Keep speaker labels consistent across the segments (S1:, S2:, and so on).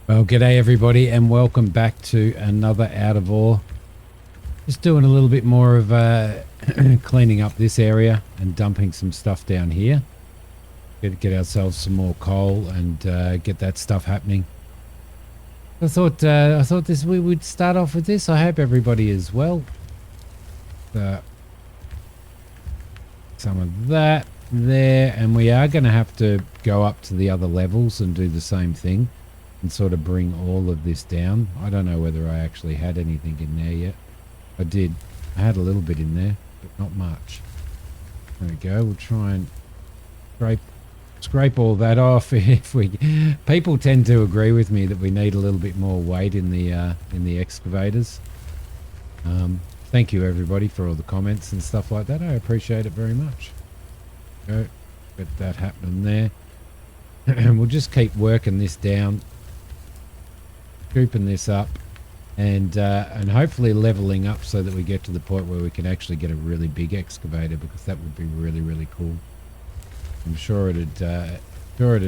S1: Well, g'day everybody and welcome back to another Out of Ore. Just doing a little bit more of cleaning up this area and dumping some stuff down here. Get ourselves some more coal and get that stuff happening. I thought we would start off with this. I hope everybody is well. Some of that there, and we are going to have to go up to the other levels and do the same thing. And sort of bring all of this down. I don't know whether I actually had anything in there yet. I did. I had a little bit in there, but not much. There we go. We'll try and scrape all that off. People tend to agree with me that we need a little bit more weight in the excavators. Thank you everybody for all the comments and stuff like that. I appreciate it very much. Go, get that happening there. And we'll just keep working this down. Scooping this up and hopefully leveling up so that we get to the point where we can actually get a really big excavator, because that would be really, really cool. I'm sure it'd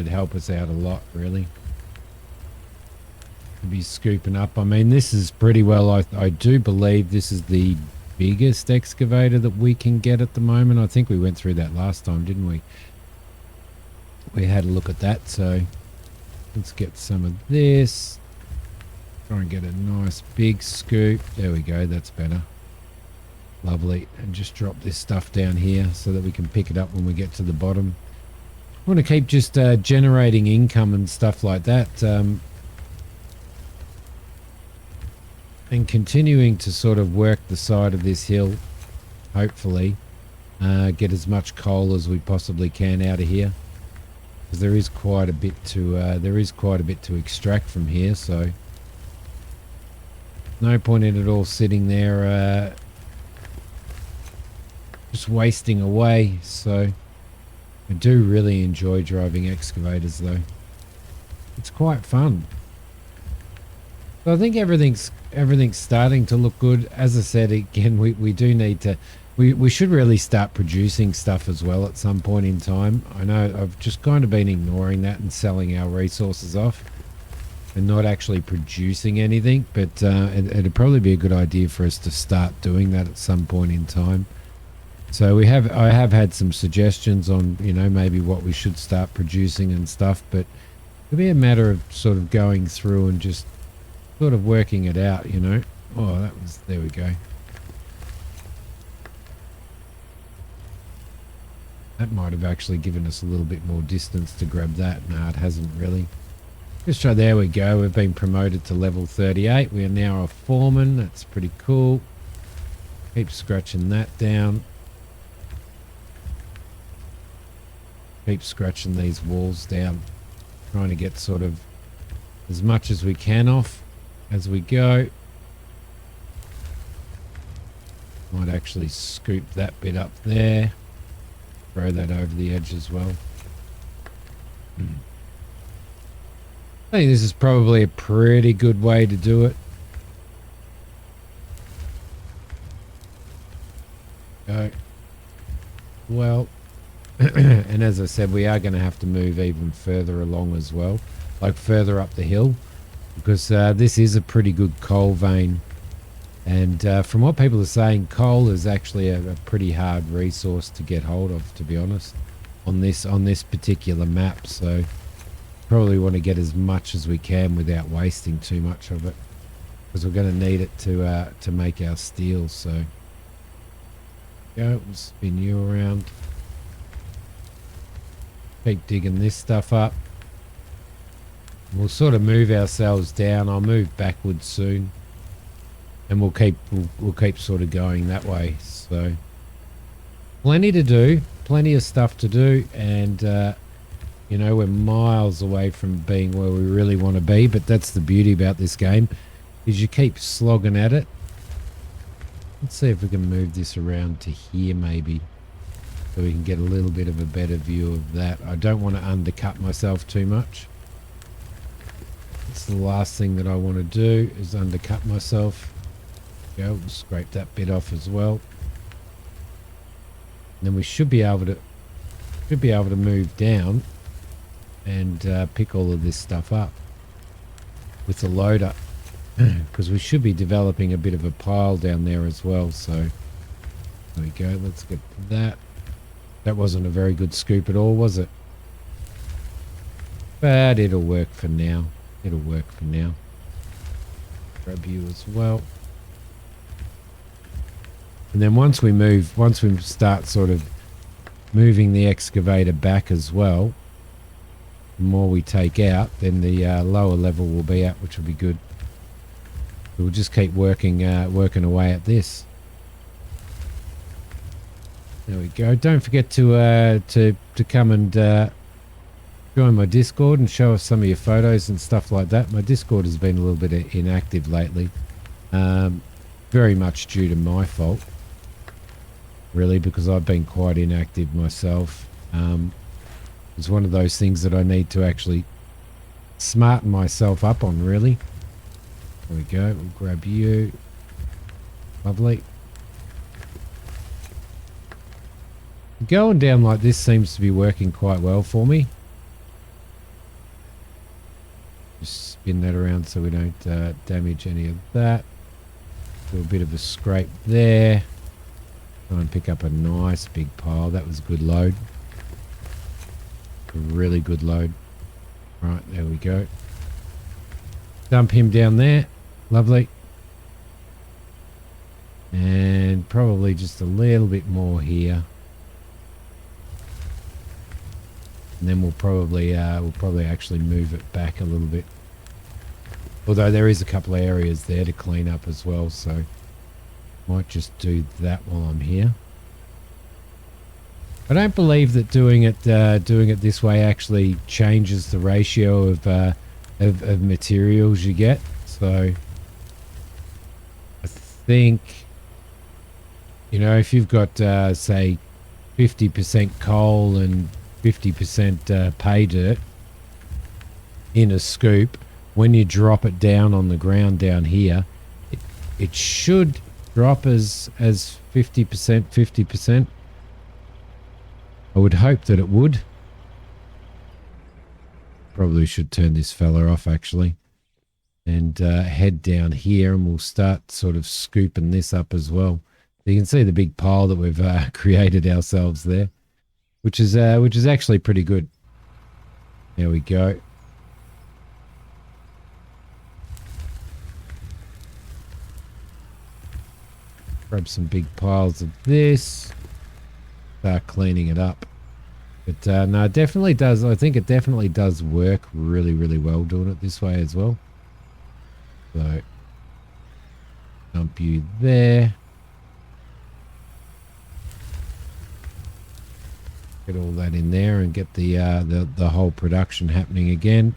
S1: help us out a lot, really, to be scooping up. I mean, this is pretty well, I do believe this is the biggest excavator that we can get at the moment. I think we went through that last time, didn't we? We had a look at that, so let's get some of this. Try and get a nice big scoop. There we go, that's better. Lovely. And just drop this stuff down here so that we can pick it up when we get to the bottom. I want to keep just generating income and stuff like that. And continuing to sort of work the side of this hill, hopefully. Get as much coal as we possibly can out of here. Because there is quite a bit to extract from here, so no point in it all sitting there just wasting away. So I do really enjoy driving excavators, though. It's quite fun. So I think everything's starting to look good. As I said again, we do need to. We should really start producing stuff as well at some point in time. I know I've just kind of been ignoring that and selling our resources off and not actually producing anything, but it'd probably be a good idea for us to start doing that at some point in time. So I have had some suggestions on, maybe what we should start producing and stuff, but it'll be a matter of sort of going through and just sort of working it out, Oh, there we go. That might have actually given us a little bit more distance to grab that. No, it hasn't really. Just try. There we go. We've been promoted to level 38. We are now a foreman. That's pretty cool. Keep scratching that down. Keep scratching these walls down. Trying to get sort of as much as we can off as we go. Might actually scoop that bit up there. Throw that over the edge as well. I think this is probably a pretty good way to do it. Go. Well, and as I said, we are going to have to move even further along as well, like further up the hill, because this is a pretty good coal vein. And from what people are saying, coal is actually a pretty hard resource to get hold of, to be honest, on this particular map. So probably want to get as much as we can without wasting too much of it, because we're going to need it to make our steel. So go, we'll spin you around. Keep digging this stuff up. We'll sort of move ourselves down. I'll move backwards soon. And we'll keep sort of going that way. So plenty to do, plenty of stuff to do, and we're miles away from being where we really want to be. But that's the beauty about this game, is you keep slogging at it. Let's see if we can move this around to here maybe, so we can get a little bit of a better view of that. I don't want to undercut myself too much. That's the last thing that I want to do, is undercut myself. We'll scrape that bit off as well. And then we should be able to move down and pick all of this stuff up. with the loader, because we should be developing a bit of a pile down there as well. So there we go. Let's get that. That wasn't a very good scoop at all, was it? But it'll work for now. It'll work for now. Grab you as well. And then once we start sort of moving the excavator back as well, the more we take out, then the lower level will be at, which will be good. So we'll just keep working away at this. There we go. Don't forget to come and join my Discord and show us some of your photos and stuff like that. My Discord has been a little bit inactive lately, very much due to my fault, really, because I've been quite inactive myself. It's one of those things that I need to actually smarten myself up on, really. There we go. We'll grab you. Lovely. Going down like this seems to be working quite well for me. Just spin that around so we don't damage any of that. Do a bit of a scrape there. Try and pick up a nice big pile. That was a good load. A really good load. Right, there we go. Dump him down there. Lovely. And probably just a little bit more here. And then we'll probably actually move it back a little bit. Although there is a couple of areas there to clean up as well, so might just do that while I'm here. I don't believe that doing it this way actually changes the ratio of materials you get. So I think, you know, if you've got say 50% coal and 50% pay dirt in a scoop, when you drop it down on the ground down here, it should drop as 50%. I would hope that it would. Probably should turn this fella off actually, and head down here, and we'll start sort of scooping this up as well. You can see the big pile that we've created ourselves there, which is actually pretty good. There we go. Grab some big piles of this. Start cleaning it up. But no, it definitely does. I think it definitely does work really, really well doing it this way as well. So dump you there. Get all that in there and get the whole production happening again.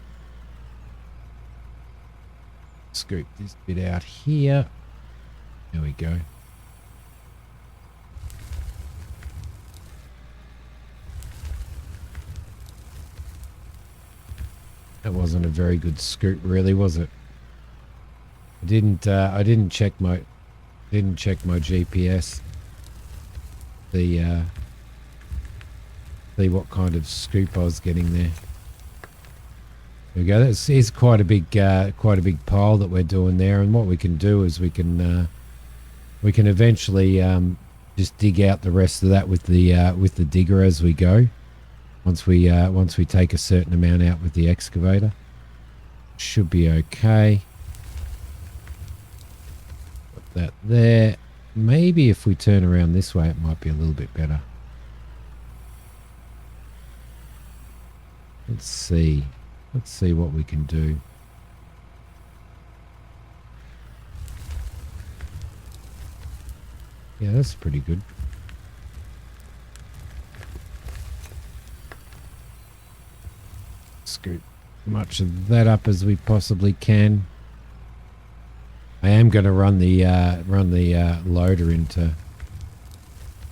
S1: Scoop this bit out here. There we go. That wasn't a very good scoop, really, was it? I didn't check my GPS. See what kind of scoop I was getting there. There we go. That is quite a big pile that we're doing there. And what we can do is we can eventually just dig out the rest of that with the digger as we go. Once we take a certain amount out with the excavator, should be okay. Put that there. Maybe if we turn around this way, it might be a little bit better. Let's see what we can do. Yeah, that's pretty good. Scoop much of that up as we possibly can. I am going to run the loader into.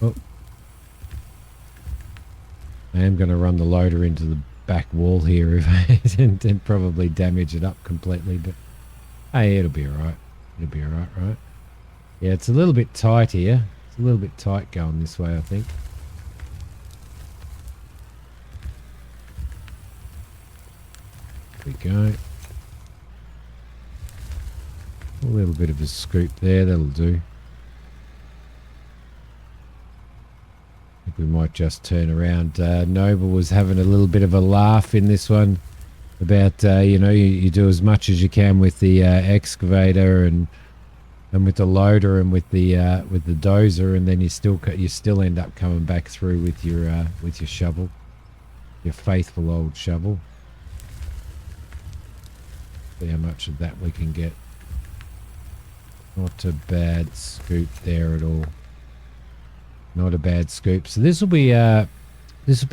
S1: Oh, I am going to run the loader into the back wall here and probably damage it up completely. But hey, it'll be all right. It'll be all right, right? Yeah, it's a little bit tight here. It's a little bit tight going this way, I think. There we go. A little bit of a scoop there, that'll do. I think we might just turn around. Noble was having a little bit of a laugh in this one about, you know, you do as much as you can with the excavator and with the loader and with the dozer, and then you still end up coming back through with your shovel, your faithful old shovel. See how much of that we can get. Not a bad scoop there at all. Not a bad scoop. So this will be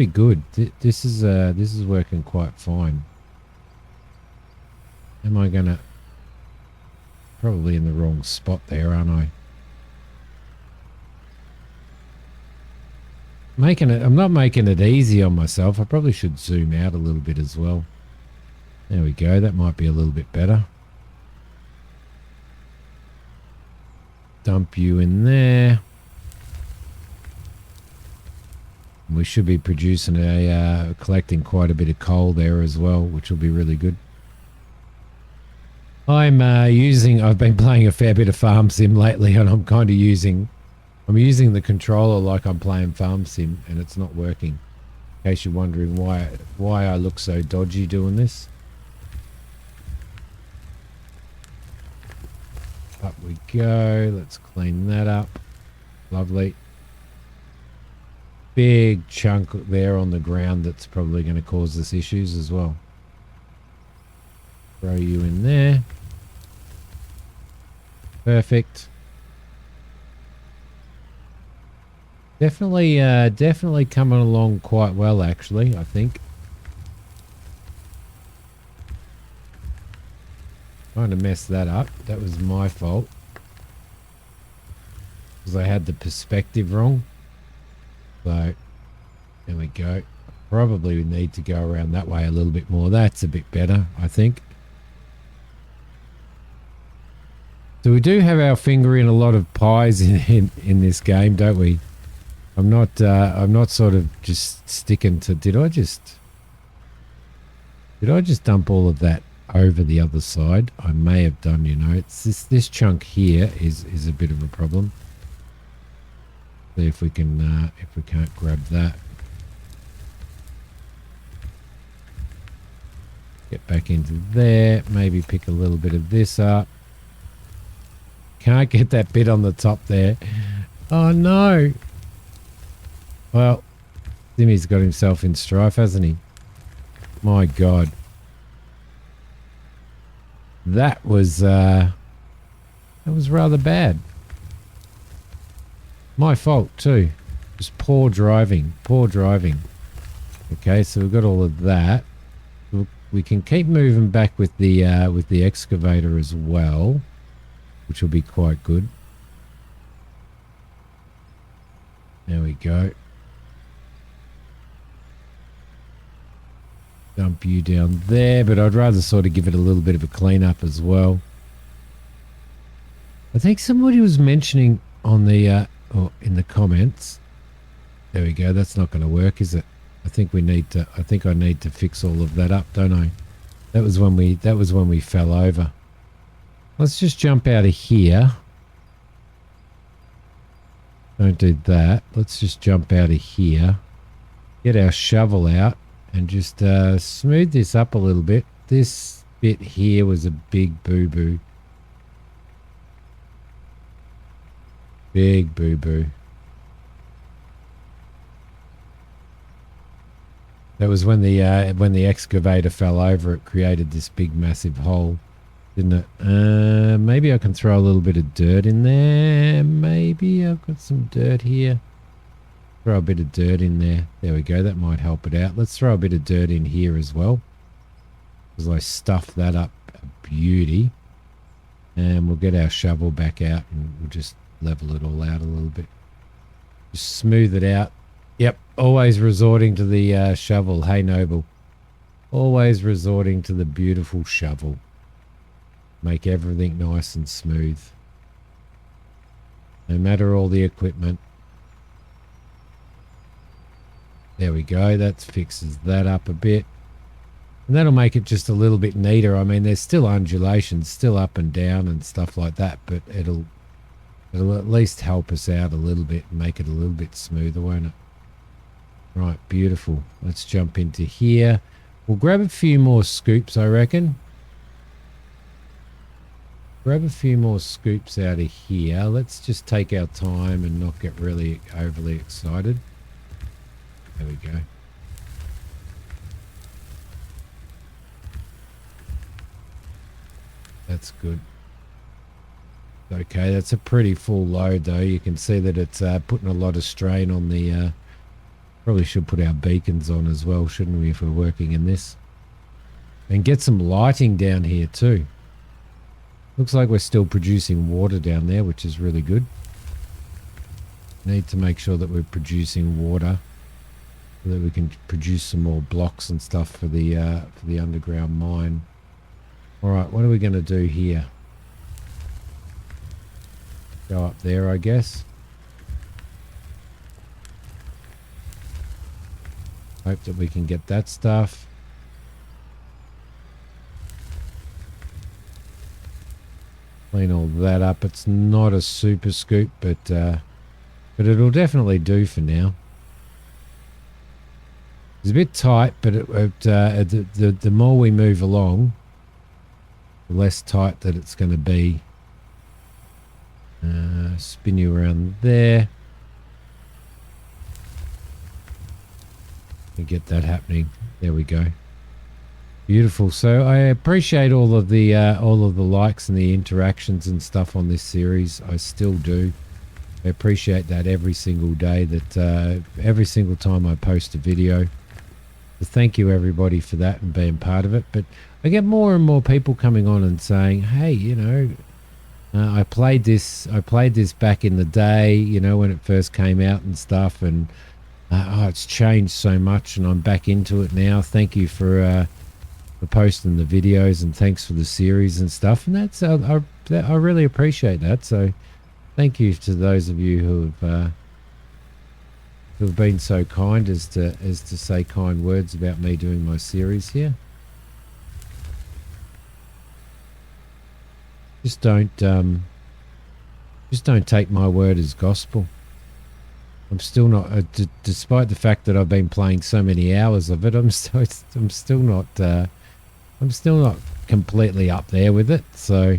S1: good. This is working quite fine. Am I gonna? Probably in the wrong spot there, aren't I? I'm not making it easy on myself. I probably should zoom out a little bit as well. There we go. That might be a little bit better. Dump you in there. We should be producing collecting quite a bit of coal there as well, which will be really good. I've been playing a fair bit of Farm Sim lately, and I'm using the controller like I'm playing Farm Sim, and it's not working. In case you're wondering why I look so dodgy doing this. Up we go. Let's clean that up. Lovely. Big chunk there on the ground that's probably going to cause us issues as well. Throw you in there. Perfect. Definitely coming along quite well, actually, I think. Trying to mess that up. That was my fault. Because I had the perspective wrong. So, there we go. Probably need to go around that way a little bit more. That's a bit better, I think. So we do have our finger in a lot of pies in this game, don't we? I'm not sort of just sticking to... Did I just dump all of that over the other side? I may have done, you know. It's this chunk here is a bit of a problem. See if we can if we can't grab that. Get back into there. Maybe pick a little bit of this up. Can't get that bit on the top there. Oh no. Well, Simi's got himself in strife, hasn't he? My God. That was rather bad. My fault too. Just poor driving. Poor driving. Okay, so we've got all of that. We can keep moving back with the excavator as well, which will be quite good. There we go. Dump you down there, but I'd rather sort of give it a little bit of a clean up as well. I think somebody was mentioning on the or in the comments. There we go. That's not going to work, is it? I think I need to fix all of that up, don't I? That was when we fell over. Let's just jump out of here. Don't do that. Let's just jump out of here. Get our shovel out and just smooth this up a little bit. This bit here was a big boo-boo. Big boo-boo. That was when the excavator fell over. It created this big massive hole, didn't it? Maybe I can throw a little bit of dirt in there. Maybe I've got some dirt here. Throw a bit of dirt in there. There we go. That might help it out. Let's throw a bit of dirt in here as well, because I stuffed that up a beauty. And we'll get our shovel back out and we'll just level it all out a little bit. Just smooth it out. Yep, always resorting to the shovel. Hey, Noble. Always resorting to the beautiful shovel. Make everything nice and smooth. No matter all the equipment. There we go. That fixes that up a bit. And that'll make it just a little bit neater. I mean, there's still undulations, still up and down and stuff like that, but it'll at least help us out a little bit and make it a little bit smoother, won't it? Right, beautiful. Let's jump into here. We'll grab a few more scoops, I reckon. Grab a few more scoops out of here. Let's just take our time and not get really overly excited. There we go. That's good. Okay, that's a pretty full load though. You can see that it's putting a lot of strain on the... probably should put our beacons on as well, shouldn't we, if we're working in this? And get some lighting down here too. Looks like we're still producing water down there, which is really good. Need to make sure that we're producing water so that we can produce some more blocks and stuff for the underground mine. All right, what are we going to do here? Go up there, I guess. Hope that we can get that stuff. Clean all that up. It's not a super scoop, but it'll definitely do for now. It's a bit tight, but the more we move along, the less tight that it's going to be. Spin you around there. We get that happening. There we go. Beautiful. So I appreciate all of the likes and the interactions and stuff on this series. I still do. I appreciate that every single day. That every single time I post a video. So thank you everybody for that and being part of it. But I get more and more people coming on and saying, "Hey, you know, I played this back in the day. You know, when it first came out and stuff, and it's changed so much, and I'm back into it now. Thank you for posting the videos, and thanks for the series and stuff." And that's I really appreciate that. So thank you to those of you who have been so kind as to say kind words about me doing my series here. Just don't take my word as gospel. I'm still not, despite the fact that I've been playing so many hours of it, I'm still not completely up there with it. So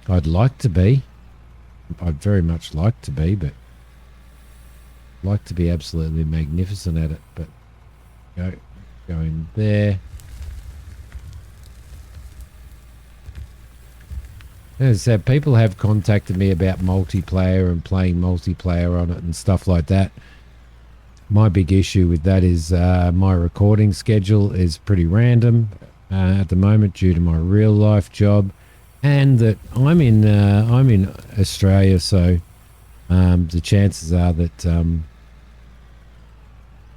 S1: I'd like to be. I'd very much like to be, but I'd like to be absolutely magnificent at it. But go in there. As I said, people have contacted me about multiplayer and playing multiplayer on it and stuff like that. My big issue with that is my recording schedule is pretty random at the moment due to my real life job, and that I'm in Australia, so the chances are that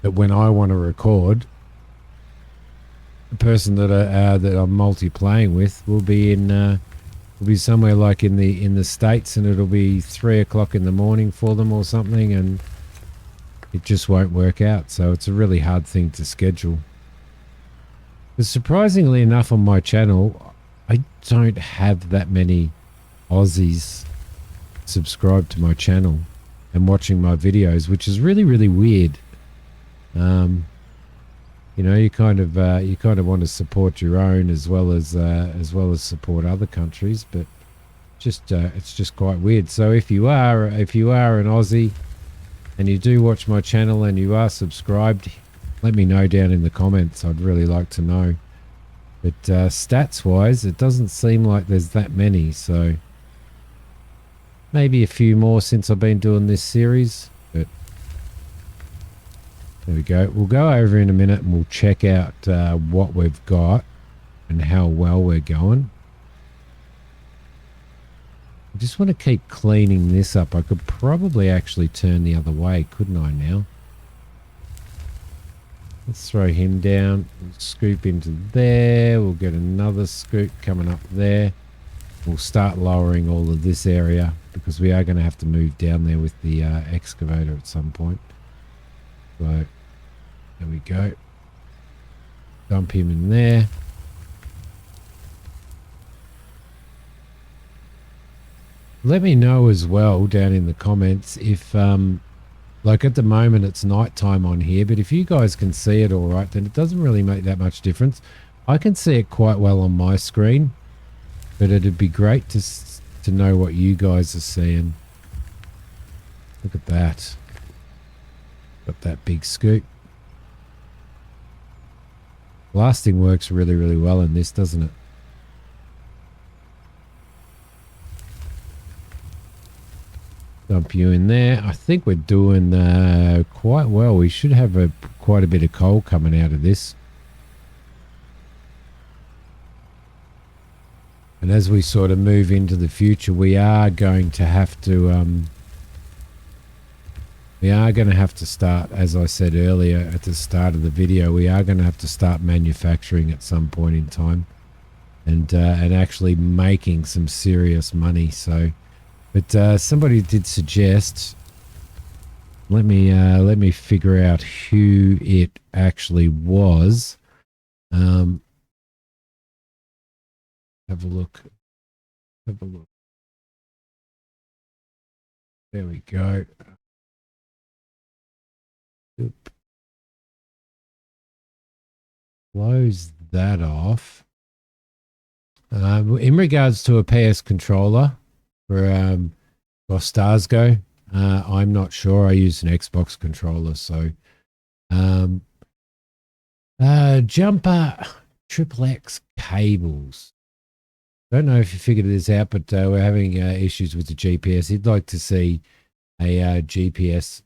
S1: that when I want to record, the person that I'm multiplaying with will be somewhere like in the States, and it'll be 3 o'clock in the morning for them or something, and it just won't work out. So it's a really hard thing to schedule. But surprisingly enough, on my channel, I don't have that many Aussies subscribed to my channel and watching my videos, which is really, really weird. You know, you kind of want to support your own as well as support other countries, but it's just quite weird. So if you are an Aussie and you do watch my channel and you are subscribed, let me know down in the comments. I'd really like to know. But stats wise, it doesn't seem like there's that many, so maybe a few more since I've been doing this series. But there we go. We'll go over in a minute and we'll check out what we've got and how well we're going. I just want to keep cleaning this up. I could probably actually turn the other way, couldn't I now? Let's throw him down. We'll scoop into there. We'll get another scoop coming up there. We'll start lowering all of this area because we are going to have to move down there with the excavator at some point. So there we go. dump him in there. Let me know as well down in the comments if, like at the moment it's nighttime on here, but if you guys can see it all right, then it doesn't really make that much difference. I can see it quite well on my screen, but it'd be great to know what you guys are seeing. Look at that. Got that big scoop. Blasting works really, really well in this, doesn't it? Dump you in there. I think we're doing quite well. We should have quite a bit of coal coming out of this. And as we sort of move into the future, we are going to have to start, as I said earlier at the start of the video, we are going to have to start manufacturing at some point in time, and actually making some serious money. So, but somebody did suggest. Let me figure out who it actually was. Have a look. Have a look. There we go. Oop. Close that off. In regards to a PS controller for Gostasgo, I'm not sure. I use an Xbox controller, so jumper triple X cables. Don't know if you figured this out, but we're having issues with the GPS. He'd like to see a GPS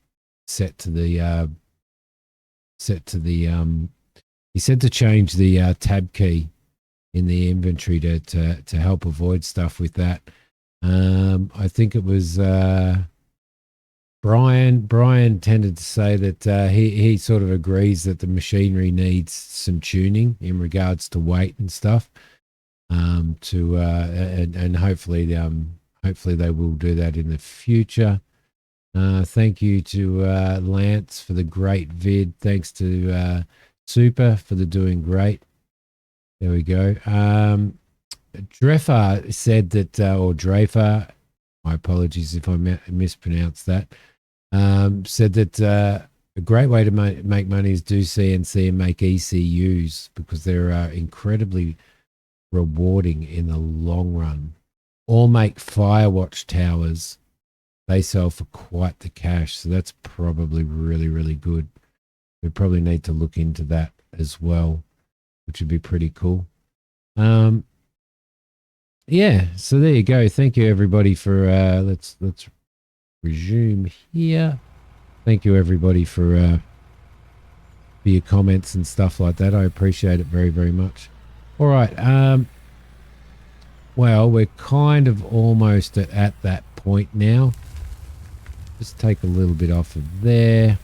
S1: set to the he said to change the tab key in the inventory to help avoid stuff with that. I think it was Brian tended to say that he sort of agrees that the machinery needs some tuning in regards to weight and stuff. And hopefully they will do that in the future. Thank you to Lance for the great vid. Thanks to Super for the doing great. There we go. Drefa said that, or Drafer, my apologies if I mispronounced that, said that a great way to make money is do CNC and make ECUs, because they're incredibly rewarding in the long run. Or make Firewatch towers. They sell for quite the cash, so that's probably really, really good. We probably need to look into that as well, which would be pretty cool. Yeah, so there you go. Thank you everybody for let's resume here. Thank you everybody for your comments and stuff like that. I appreciate it very, very much. All right. Well, we're kind of almost at that point now. Just take a little bit off of there.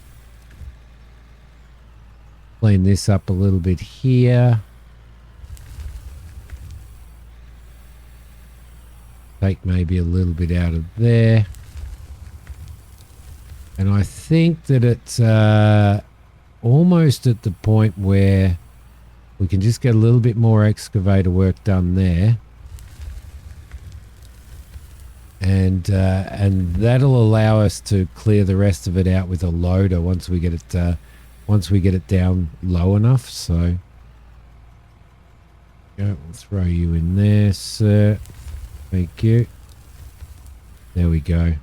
S1: Clean this up a little bit here. Take maybe a little bit out of there. And I think that it's almost at the point where we can just get a little bit more excavator work done there. And that'll allow us to clear the rest of it out with a loader once we get it down low enough. So yeah, we'll throw you in there, sir. Thank you. There we go.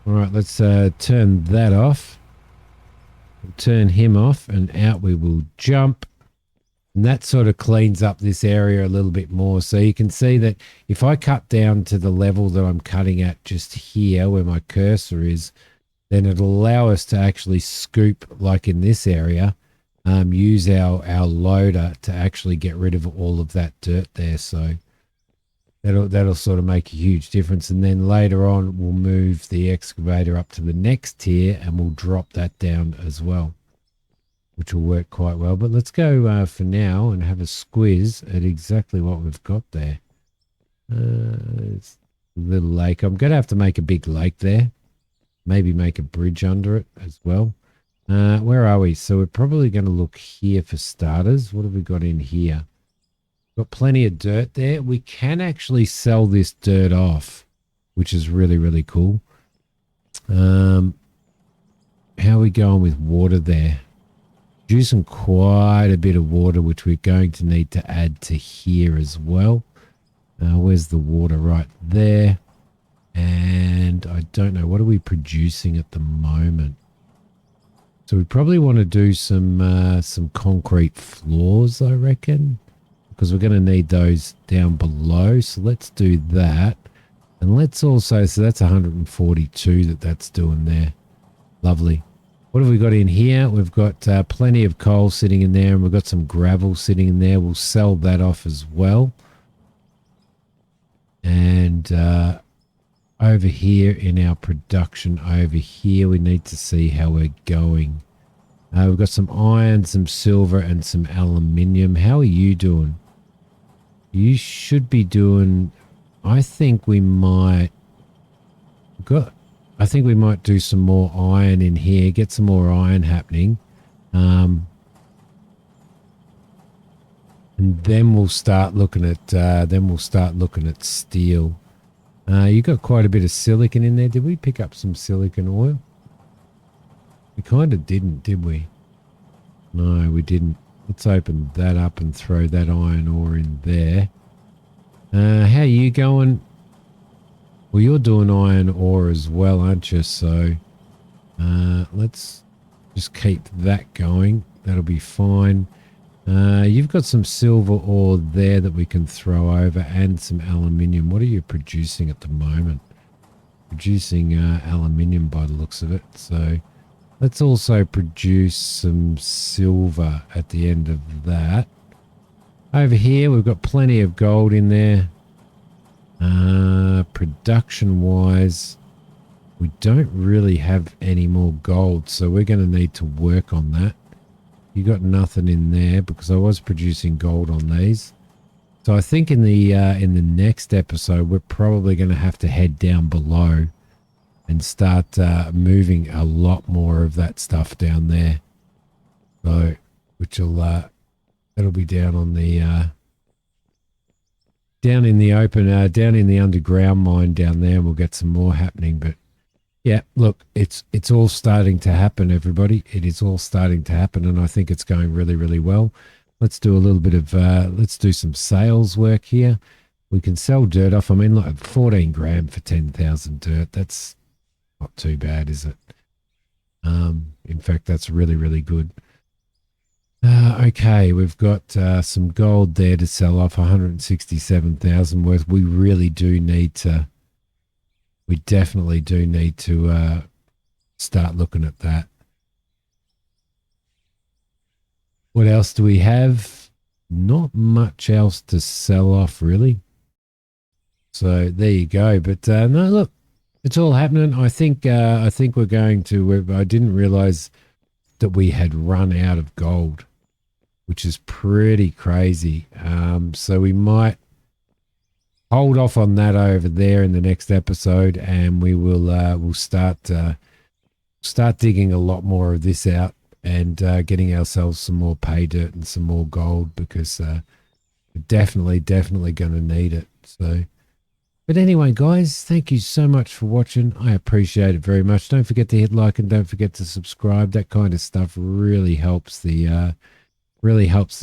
S1: All right, let's turn that off. We'll turn him off, and out we will jump. And that sort of cleans up this area a little bit more. So you can see that if I cut down to the level that I'm cutting at just here where my cursor is, then it'll allow us to actually scoop, like in this area, use our loader to actually get rid of all of that dirt there. So that'll sort of make a huge difference. And then later on, we'll move the excavator up to the next tier and we'll drop that down as well, which will work quite well. But let's go for now and have a squiz at exactly what we've got there. It's a little lake. I'm going to have to make a big lake there. Maybe make a bridge under it as well. Where are we? So we're probably going to look here for starters. What have we got in here? Got plenty of dirt there. We can actually sell this dirt off, which is really, really cool. How are we going with water there? Using quite a bit of water, which we're going to need to add to here as well. Where's the water? Right there. And I don't know, what are we producing at the moment? So we probably want to do some concrete floors, I reckon, because we're going to need those down below. So let's do that. And let's also, so that's 142 that's doing there. Lovely. What have we got in here? We've got plenty of coal sitting in there, and we've got some gravel sitting in there. We'll sell that off as well. And over here in our production over here, we need to see how we're going. We've got some iron, some silver, and some aluminium. How are you doing? You should be doing, I think we might do some more iron in here, get some more iron happening. And then we'll start looking at steel. You got quite a bit of silicon in there. Did we pick up some silicon oil? We kind of didn't, did we? No, we didn't. Let's open that up and throw that iron ore in there. How are you going? Well, you're doing iron ore as well, aren't you? So let's just keep that going. That'll be fine. You've got some silver ore there that we can throw over, and some aluminium. What are you producing at the moment? Producing aluminium by the looks of it. So let's also produce some silver at the end of that. Over here, we've got plenty of gold in there. Production-wise, we don't really have any more gold, so we're going to need to work on that. You got nothing in there because I was producing gold on these. So I think in the next episode, we're probably going to have to head down below and start moving a lot more of that stuff down there. So, that'll be down on the down in the open, down in the underground mine down there, and we'll get some more happening. But yeah, look, it's all starting to happen, everybody. It is all starting to happen, and I think it's going really, really well. Let's do a little bit of, let's do some sales work here. We can sell dirt off. I mean, like 14 grand for 10,000 dirt. That's not too bad, is it? In fact, that's really, really good. Okay, we've got some gold there to sell off, 167,000 worth. We really do need to, we definitely do need to start looking at that. What else do we have? Not much else to sell off, really. So there you go. But no, look, it's all happening. I think we're going to. I didn't realize that we had run out of gold, which is pretty crazy. So we might hold off on that over there in the next episode, and we will we'll start digging a lot more of this out and getting ourselves some more pay dirt and some more gold, because we're definitely going to need it. So, but anyway, guys, thank you so much for watching. I appreciate it very much. Don't forget to hit like and don't forget to subscribe. That kind of stuff really helps the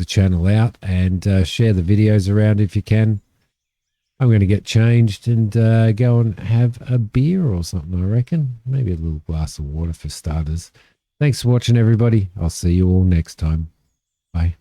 S1: channel out, and share the videos around if you can. I'm going to get changed and go and have a beer or something, I reckon. Maybe a little glass of water for starters. Thanks for watching, everybody. I'll see you all next time. Bye.